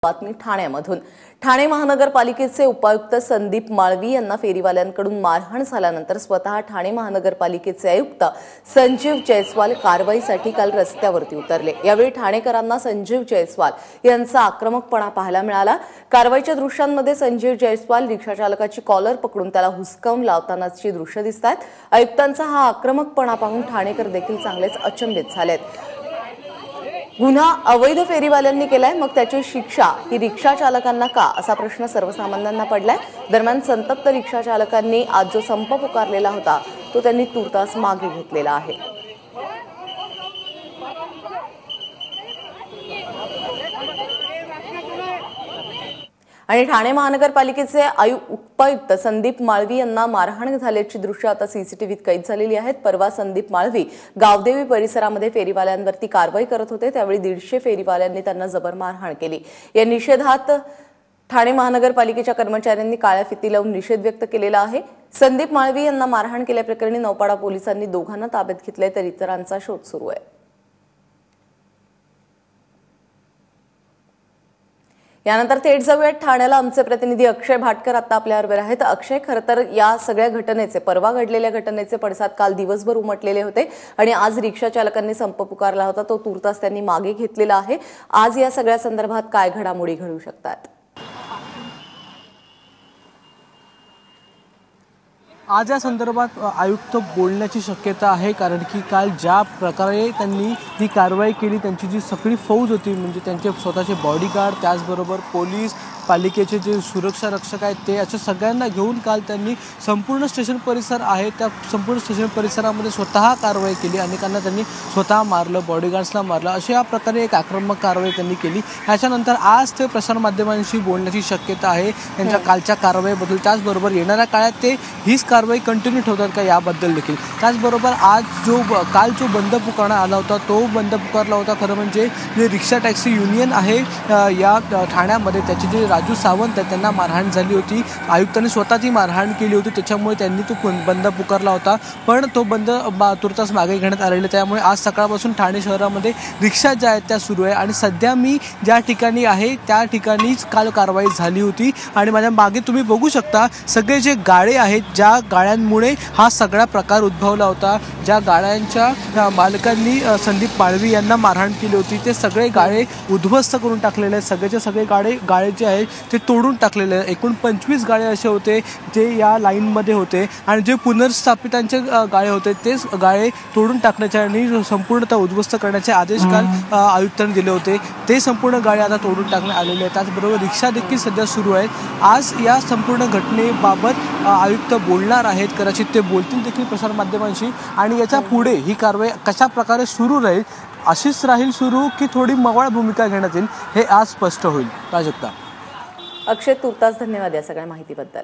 बातमी ठाण्यामधून। ठाणे महानगरपालिकेचे उपायुक्त संदीप माळवी यांना फेरीवाल्यांकडून मारहाण झाल्यानंतर स्वतः ठाणे महानगरपालिकेचे आयुक्त संजीव जयस्वाल कारवाईसाठी काल रस्त्यावरती उतरले। यावेळी ठाणेकरांना संजीव जयस्वाल यांचा आक्रमकपणा पाहायला मिळाला। कारवाईच्या दृश्यांमध्ये संजीव जयस्वाल रिक्षा चालकाची कॉलर पकडून त्याला हुसकावून लावतानाची दृश्य दिसतात। आयुक्तांचा हा आक्रमकपणा पाहून ठाणेकर देखील चांगलेच अचंबित झालेत। गुन्हा अवैध फेरीवाल्यांनी केलाय, मग त्याची शिक्षा ही रिक्षा चालकांना का, असा प्रश्न सर्वसामान्यांना पडलाय। दरम्यान संतप्त रिक्षा चालकांनी आज जो संप पुकारलेला होता तो त्यांनी तुर्तास मागे घेतलेला आहे। आणि ठाणे महानगरपालिकेचे उपायुक्त संदीप माळवी यांना मारहाण झाल्याची दृश्य आता सीसीटीव्हीत कैद झालेली आहेत। परवा संदीप माळवी गावदेवी परिसरामध्ये फेरीवाल्यांवरती कारवाई करत होते, त्यावेळी 150 फेरीवाल्यांनी त्यांना जबर मारहाण केली। या निषेधात ठाणे महानगरपालिकेच्या कर्मचाऱ्यांनी काळ्या फिती लावून निषेध व्यक्त केलेला आहे। संदीप माळवी यांना मारहाण केल्याप्रकरणी नौपाडा पोलिसांनी दोघांना ताब्यात घेतले, तर इतरांचा शोध सुरू आहे। यानंतर थेट जाऊयात ठाण्याला। आमचे प्रतिनिधी अक्षय भाटकर आता आपल्याबरोबर आहेत। अक्षय, खरं तर या सगळ्या घटनेचे, परवा घडलेल्या घटनेचे पडसाद काल दिवसभर उमटलेले होते आणि आज रिक्षा चालकांनी संप पुकारला होता, तो तुर्तास त्यांनी मागे घेतलेला आहे। आज या सगळ्या संदर्भात काय घडामोडी घडू शकतात? आज या संदर्भात आयुक्त बोलण्याची शक्यता आहे, कारण की काल ज्या प्रकारे त्यांनी ही कारवाई केली, त्यांची जी सगळी फौज होती, म्हणजे त्यांचे स्वतःचे बॉडीगार्ड, त्याचबरोबर पोलीस, पालिकेचे जे सुरक्षा रक्षक आहेत, ते अशा सगळ्यांना घेऊन काल त्यांनी संपूर्ण स्टेशन परिसर आहे त्या संपूर्ण स्टेशन परिसरामध्ये स्वतः कारवाई केली। अनेकांना त्यांनी स्वतः मारलं, बॉडीगार्ड्सला मारलं, अशा प्रकारे एक आक्रमक कारवाई त्यांनी केली। ह्याच्यानंतर आज ते प्रसारमाध्यमांशी बोलण्याची शक्यता आहे त्यांच्या कालच्या कारवाईबद्दल। त्याचबरोबर येणाऱ्या काळात ते हीच कारवाई कंटिन्यू ठेवतात का याबद्दल देखील। त्याचबरोबर आज काल जो बंद पुकारण्यात आला होता, तो बंद पुकारला होता खरं म्हणजे जे रिक्षा टॅक्सी युनियन आहे या ठाण्यामध्ये, त्याचे जे राजू सावंत आहेत त्यांना मारहाण झाली होती। आयुक्तांनी स्वतः ती मारहाण केली होती, त्याच्यामुळे त्यांनी तो बंद पुकारला होता, पण तो बंद तुर्तास मागे घेण्यात आलेला। त्यामुळे आज सकाळपासून ठाणे शहरामध्ये रिक्षा ज्या आहेत त्या सुरू आहे आणि सध्या मी ज्या ठिकाणी आहे त्या ठिकाणीच काल कारवाई झाली होती। आणि माझ्या मागे तुम्ही बघू शकता सगळे जे गाळे आहेत, ज्या गाड्यांमुळे हा सगळा प्रकार उद्भवला होता, ज्या गाड्यांच्या मालकांनी संदीप माळवी यांना मारहाण केली होती, ते सगळे गाळे उद्ध्वस्त करून टाकलेले आहेत। सगळेचे सगळे गाळे जे आहेत ते तोडून टाकलेले आहेत। एकूण 25 गाळे असे होते जे या लाईनमध्ये होते आणि जे पुनर्स्थापितांचे गाळे होते तेच गाळे तोडून टाकण्याचे आणि संपूर्णतः उद्ध्वस्त करण्याचे आदेश काल आयुक्तांनी दिले होते। ते संपूर्ण गाळे आता तोडून टाकण्यात आलेले आहेत। त्याचबरोबर रिक्षा देखील सध्या सुरू आहेत। आज या संपूर्ण घटनेबाबत आयुक्त बोलणार आहेत, कदाचित ते बोलतील देखील प्रसारमाध्यमांशी। आणि याच्या पुढे ही कारवाई कशा प्रकारे सुरू राहील, अशीच राहील सुरू की थोडी मवाळ भूमिका घेण्यात येईल, हे आज स्पष्ट होईल। प्राजक्ता। अक्षय, तुर्तास धन्यवाद या सगळ्या माहितीबद्दल।